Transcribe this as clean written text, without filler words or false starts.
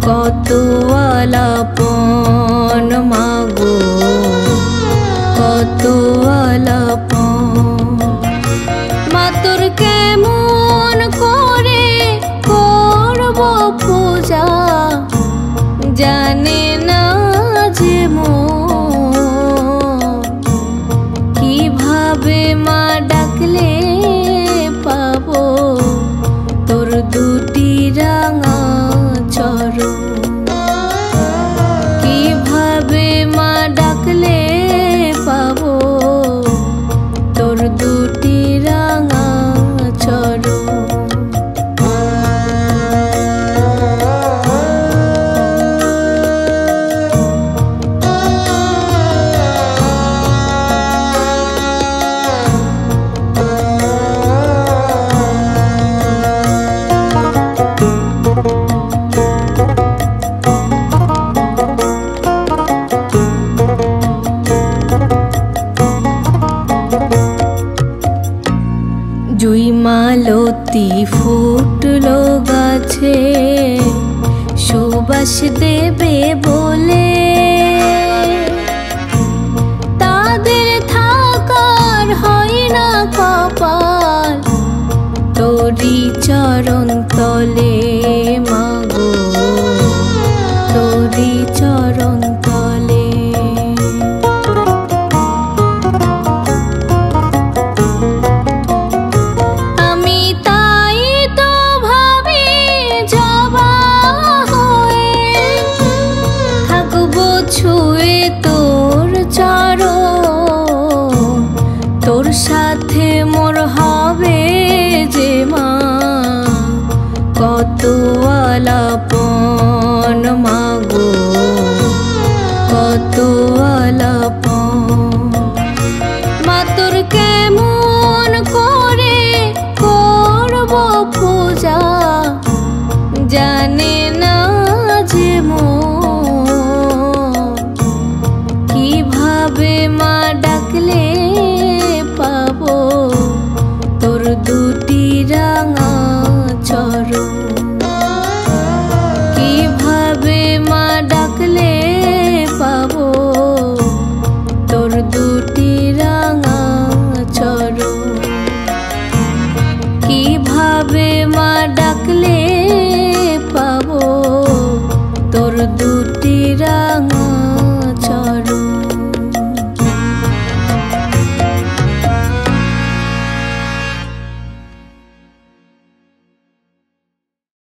কত আলাপন মাগো কত আলাপন। মা তোর কেমন করে করব পূজা জানে না যে কিভাবে মা ডাকলে পাবো তোর দুটি রাঙা চরণ। কিভাবে মা ডাকলে পাবো তোর দুটি রাঙা চরণ। জুই মালতী ফুটলো গাছে সুবাস দেবে বলে, তাদের থাকার হয় না কপাল তোরি চরণ তলে মাগো তোরি চরণ তলে। ছুঁয়ে তোর চরণ তোর সাথে মোর হবে যে মা কত আলাপন মাগো কত আলাপন। মা তোর কেমন করে করব পূজা জানে না যে কিভাবে মা ডাকলে পাবো তোর দুটি রাঙা চরণ। কিভাবে মা ডাকলে পাবো তোর দুটি রাঙা চরণ। কিভাবে মা ডাকলে পাবো তোর দুটি রাঙা